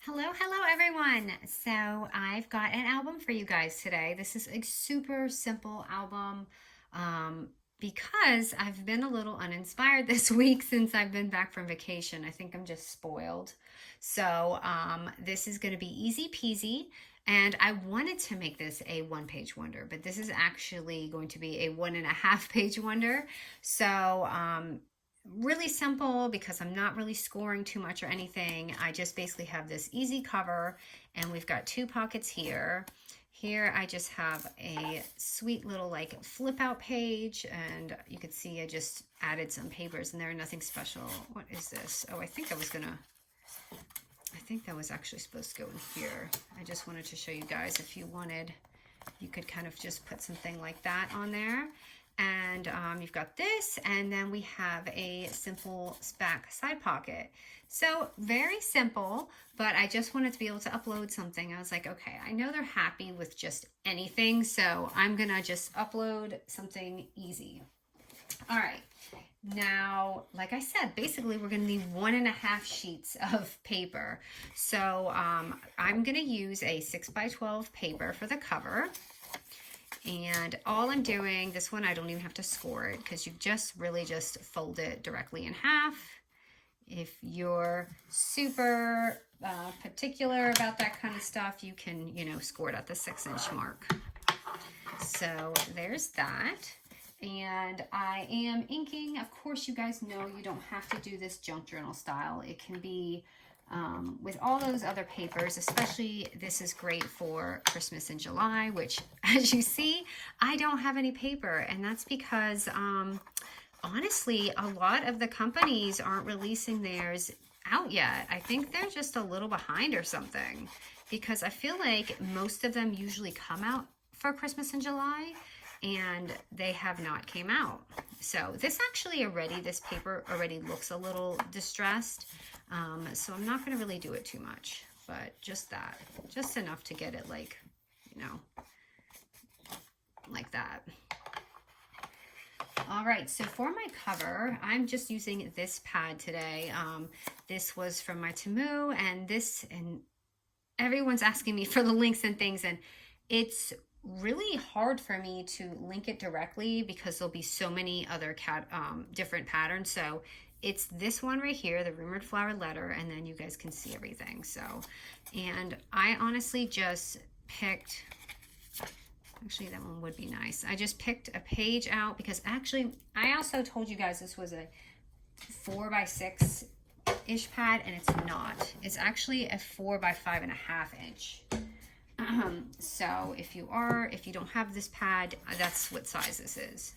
Hello everyone. So I've got an album for you guys today. This is a super simple album because I've been a little uninspired this week since I've been back from vacation. I think I'm just spoiled. So this is going to be easy peasy. And I wanted to make this a one-page wonder, but this is actually going to be a 1.5 page wonder. So really simple because I'm not really scoring too much or anything. I just basically have this easy cover and we've got two pockets here. Here I just have a sweet little like flip out page, and you can see I just added some papers in there, nothing special. What is this? Oh, I think that was actually supposed to go in here. I just wanted to show you guys if you wanted, you could kind of just put something like that on there. And you've got this, and then we have a simple back side pocket. So very simple, but I just wanted to be able to upload something. I was like, okay, I know they're happy with just anything, so I'm gonna just upload something easy. All right, now, like I said, basically we're gonna need 1.5 sheets of paper. So I'm gonna use a 6x12 paper for the cover. And all I'm doing, this one I don't even have to score it because you just really just fold it directly in half. If you're super particular about that kind of stuff, you can, score it at the 6-inch mark. So there's that. And I am inking. Of course, you guys know you don't have to do this junk journal style. It can be with all those other papers, especially this is great for Christmas in July, which as you see, I don't have any paper. And that's because honestly, a lot of the companies aren't releasing theirs out yet. I think they're just a little behind or something, because I feel like most of them usually come out for Christmas in July and they have not came out. So this actually this paper already looks a little distressed. So I'm not going to really do it too much, but just enough to get it like that. All right, so for my cover, I'm just using this pad today. This was from my Temu, and everyone's asking me for the links and things, and it's really hard for me to link it directly because there'll be so many other different patterns. So it's this one right here, the rumored flower letter, and then you guys can see everything. So, and I honestly just picked, actually that one would be nice. I just picked a page out because actually I also told you guys this was a 4x6-ish pad, and it's not. It's actually a 4x5.5-inch. So if you don't have this pad, that's what size this is.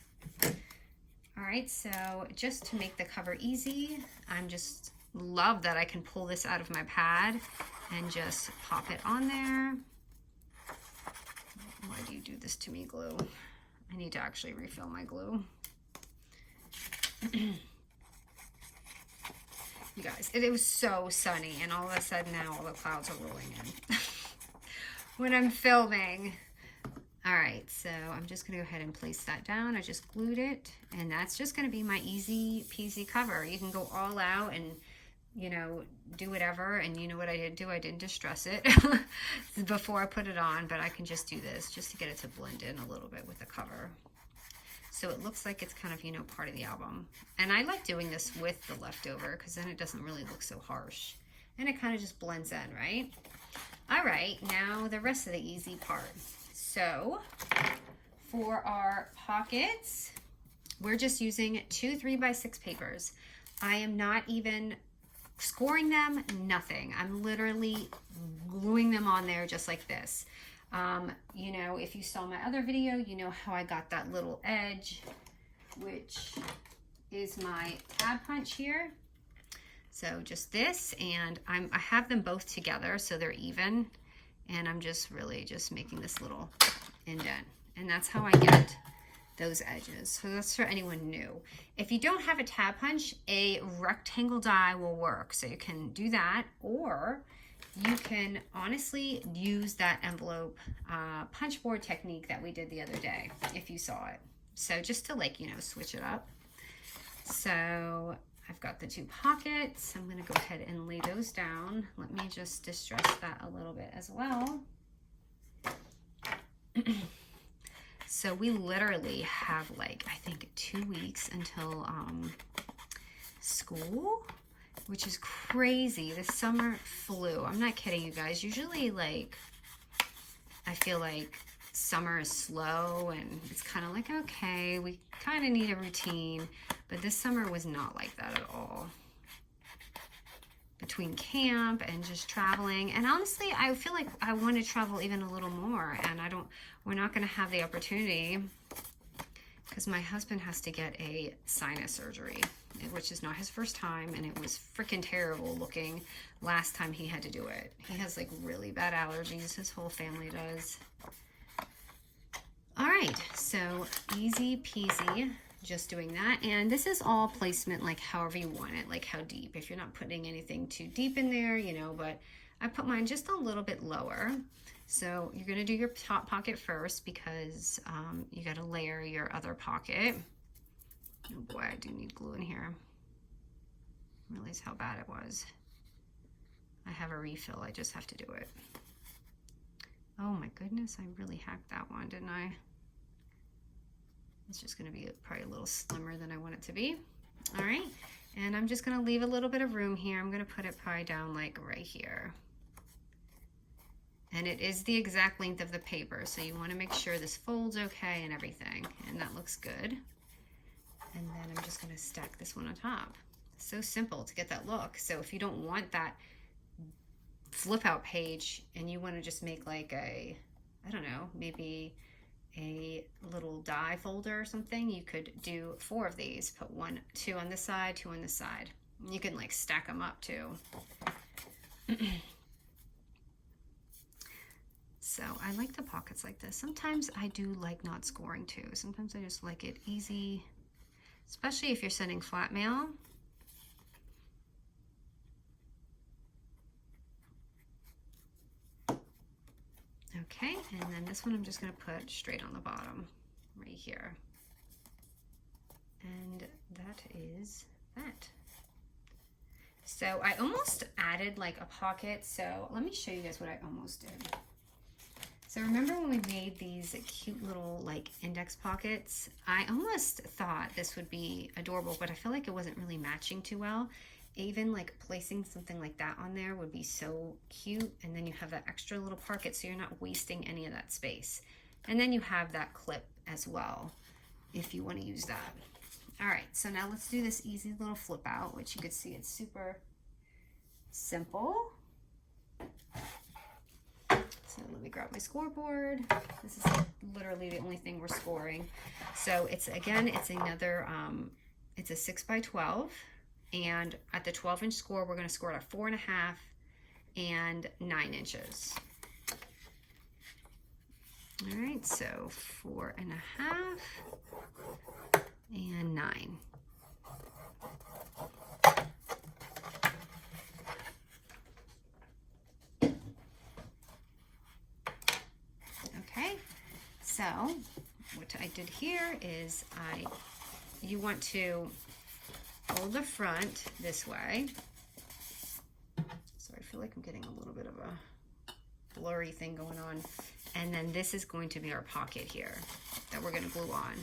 All right, so just to make the cover easy, I'm just love that I can pull this out of my pad and just pop it on there. Why do you do this to me, glue? I need to actually refill my glue. You guys, it was so sunny, and all of a sudden now all the clouds are rolling in when I'm filming. All right, so I'm just gonna go ahead and place that down. I just glued it, and that's just gonna be my easy peasy cover. You can go all out and, do whatever, and you know what I did do? I didn't distress it before I put it on, but I can just do this just to get it to blend in a little bit with the cover. So it looks like it's kind of, part of the album. And I like doing this with the leftover because then it doesn't really look so harsh. And it kind of just blends in, right? All right, now the rest of the easy part. So for our pockets, we're just using 2 3x6 papers. I am not even scoring them, nothing. I'm literally gluing them on there just like this. If you saw my other video, you know how I got that little edge, which is my tab punch here. So just this, and I have them both together so they're even. And I'm just really just making this little indent. And that's how I get those edges. So that's for anyone new. If you don't have a tab punch, a rectangle die will work. So you can do that, or you can honestly use that envelope punch board technique that we did the other day, if you saw it. So just to switch it up. So I've got the 2 pockets. I'm going to go ahead and lay those down. Let me just distress that a little bit as well. So we literally have like, I think 2 weeks until school, which is crazy. The summer flew. I'm not kidding you guys. Usually like, I feel like summer is slow and it's kind of like, okay, we kind of need a routine, but this summer was not like that at all. Between camp and just traveling, and honestly I feel like I want to travel even a little more, and we're not going to have the opportunity because my husband has to get a sinus surgery, which is not his first time, and it was freaking terrible looking last time he had to do it. He has like really bad allergies, his whole family does. All right, so easy peasy, just doing that. And this is all placement like however you want it, like how deep. If you're not putting anything too deep in there, you know, but I put mine just a little bit lower. So you're gonna do your top pocket first because you gotta layer your other pocket. Oh boy, I do need glue in here. I realize how bad it was. I have a refill, I just have to do it. Oh my goodness, I really hacked that one, didn't I? It's just gonna be probably a little slimmer than I want it to be. All right, and I'm just gonna leave a little bit of room here. I'm gonna put it probably down like right here. And it is the exact length of the paper, so you wanna make sure this folds okay and everything, and that looks good. And then I'm just gonna stack this one on top. So simple to get that look. So if you don't want that flip out page and you wanna just make like a, I don't know, maybe a little die folder or something, you could do 4 of these. Put 1, 2 on this side, 2 on this side. You can like stack them up too. So I like the pockets like this. Sometimes I do like not scoring too. Sometimes I just like it easy, especially if you're sending flat mail. Okay, and then this one I'm just going to put straight on the bottom right here. And that is that. So I almost added like a pocket. So let me show you guys what I almost did. So remember when we made these cute little like index pockets? I almost thought this would be adorable, but I feel like it wasn't really matching too well. Even like placing something like that on there would be so cute. And then you have that extra little pocket, so you're not wasting any of that space. And then you have that clip as well, if you want to use that. All right, so now let's do this easy little flip out, which you could see it's super simple. So let me grab my scoreboard. This is literally the only thing we're scoring. So it's, again, it's another, it's a 6x12. And at the 12-inch score, we're going to score at 4.5 and 9 inches. All right, so 4.5 and 9. Okay, so what I did here is you want to fold the front this way. So I feel like I'm getting a little bit of a blurry thing going on. And then this is going to be our pocket here that we're going to glue on.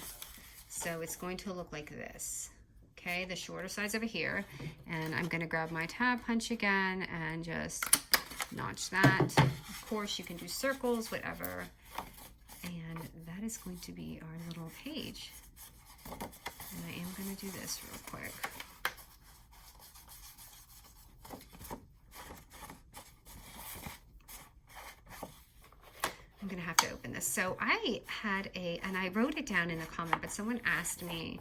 So it's going to look like this. Okay, the shorter sides over here. And I'm going to grab my tab punch again and just notch that. Of course, you can do circles, whatever. And that is going to be our little page. And I am going to do this real quick. I'm going to have to open this. So I had and I wrote it down in the comment, but someone asked me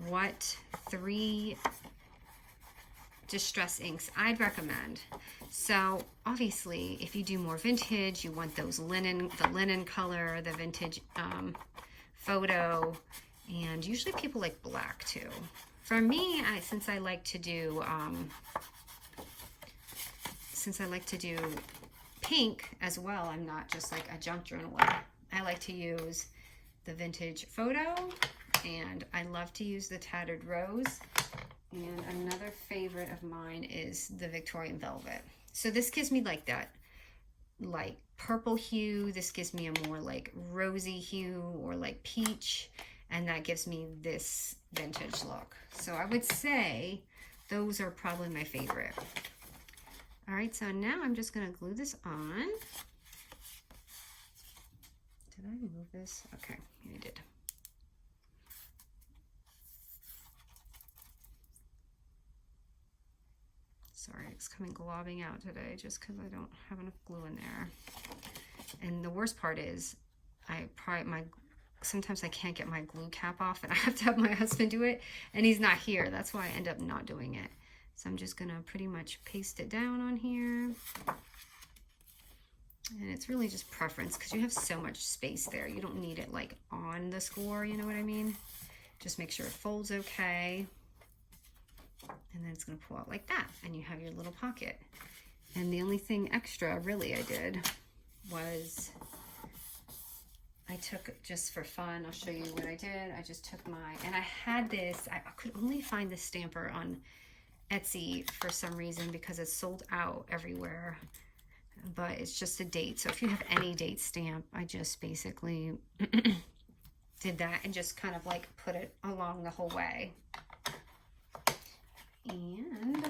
what 3 distress inks I'd recommend. So obviously, if you do more vintage, you want those the linen color, the vintage photo, and usually people like black too. For me, since I like to do pink as well, I'm not just like a junk journaler. I like to use the vintage photo, and I love to use the tattered rose. And another favorite of mine is the Victorian Velvet. So this gives me like that like purple hue. This gives me a more like rosy hue or like peach. And that gives me this vintage look. So I would say those are probably my favorite. All right, so now I'm just gonna glue this on. Did I remove this? Okay, I did. Sorry, it's coming globbing out today just because I don't have enough glue in there. And the worst part is sometimes I can't get my glue cap off and I have to have my husband do it, and he's not here. That's why I end up not doing it. So I'm just gonna pretty much paste it down on here. And it's really just preference because you have so much space there. You don't need it like on the score, you know what I mean? Just make sure it folds okay. And then it's gonna pull out like that, and you have your little pocket. And the only thing extra really I did was I took, just for fun, I'll show you what I did. I just took and I had this, I could only find this stamper on Etsy for some reason because it's sold out everywhere, but it's just a date. So if you have any date stamp, I just basically did that and just kind of like put it along the whole way. And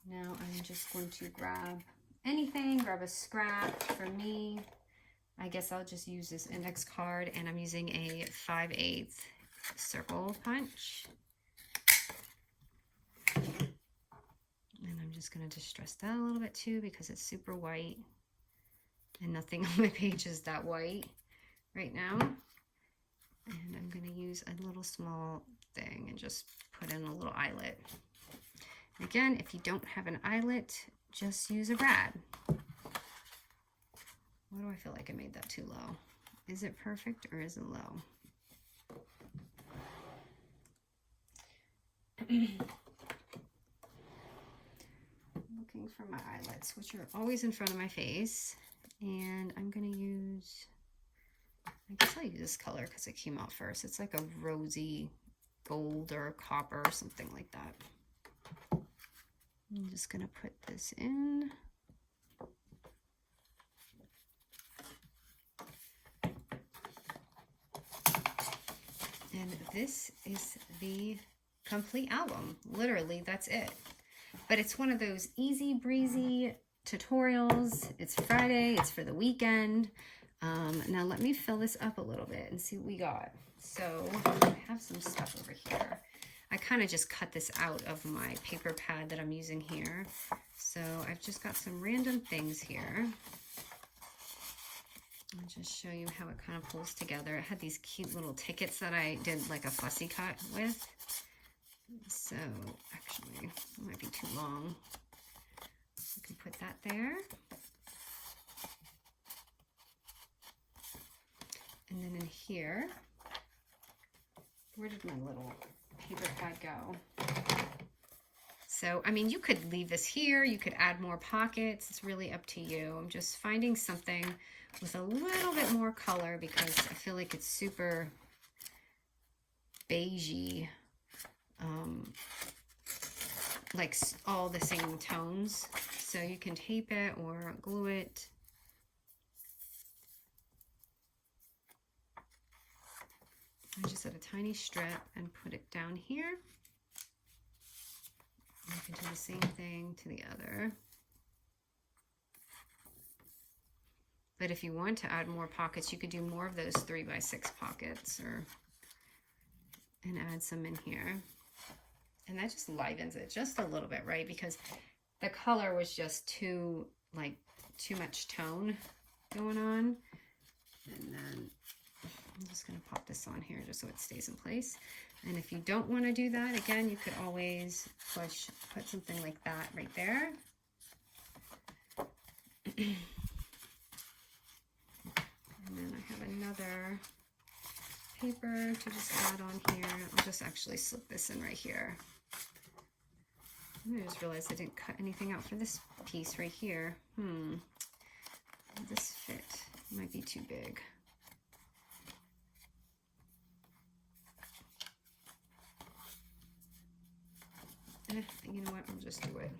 now I'm just going to grab a scrap. For me, I guess I'll just use this index card, and I'm using a 5/8 circle punch. And I'm just going to distress that a little bit too because it's super white, and nothing on my page is that white right now. And I'm going to use a little small thing and just put in a little eyelet. Again, if you don't have an eyelet, just use a brad. Why do I feel like I made that too low? Is it perfect or is it low? Looking for my eyelets, which are always in front of my face. And I'm going to use, I guess I'll use this color because it came out first. It's like a rosy gold or copper or something like that. I'm just going to put this in. And this is the complete album. Literally, that's it. But it's one of those easy breezy tutorials. It's Friday, it's for the weekend. Now let me fill this up a little bit and see what we got. So I have some stuff over here. I kind of just cut this out of my paper pad that I'm using here. So I've just got some random things here. I'll just show you how it kind of pulls together. It had these cute little tickets that I did like a fussy cut with. So actually, it might be too long. You can put that there. And then in here, where did my little paper pad go? So, I mean, you could leave this here. You could add more pockets. It's really up to you. I'm just finding something with a little bit more color because I feel like it's super beigey, like all the same tones. So you can tape it or glue it. I just add a tiny strip and put it down here. You can do the same thing to the other. But if you want to add more pockets, you could do more of those 3x6 pockets and add some in here. And that just livens it just a little bit, right? Because the color was just too much tone going on. And then I'm just going to pop this on here just so it stays in place. And if you don't want to do that, again, you could always put something like that right there. And then I have another paper to just add on here. I'll just actually slip this in right here. I just realized I didn't cut anything out for this piece right here. Will this fit? It might be too big. you know what, I'll just do it.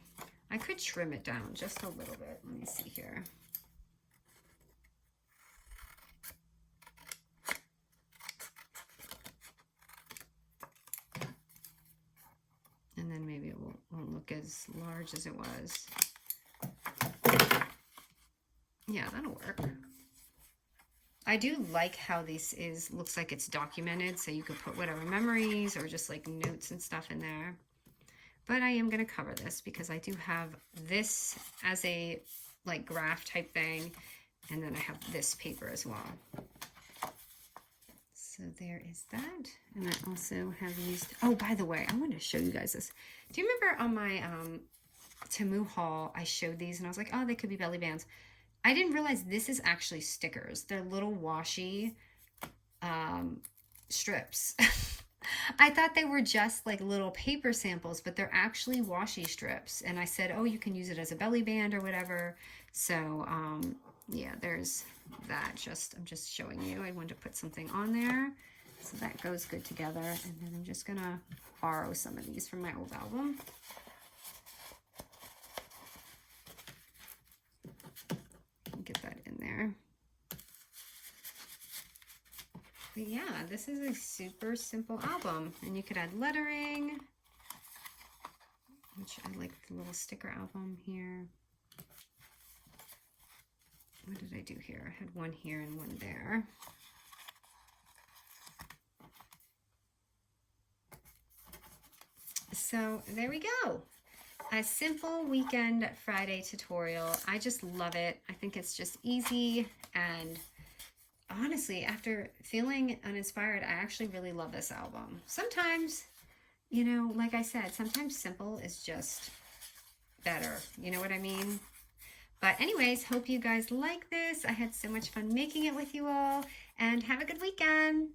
I could trim it down just a little bit. Let me see here. And then maybe it won't look as large as it was. Yeah, that'll work. I do like how this looks like it's documented, so you could put whatever memories or just like notes and stuff in there. But I am going to cover this because I do have this as a like graph type thing, and then I have this paper as well. So there is that. And I also have used, oh, by the way, I want to show you guys this. Do you remember on my Temu haul, I showed these and I was like, oh, they could be belly bands. I didn't realize this is actually stickers. They're little washi strips. I thought they were just like little paper samples, but they're actually washi strips. And I said, oh, you can use it as a belly band or whatever. So yeah, there's that. I'm just showing you. I wanted to put something on there. So that goes good together. And then I'm just gonna borrow some of these from my old album. Get that in there. But yeah, this is a super simple album, and you could add lettering, which I like the little sticker album here. What did I do here? I had one here and one there. So there we go. A simple weekend Friday tutorial. I just love it. I think it's just easy, and honestly, after feeling uninspired, I actually really love this album. Sometimes, you know, like I said, sometimes simple is just better. You know what I mean? But anyways, hope you guys like this. I had so much fun making it with you all, and have a good weekend.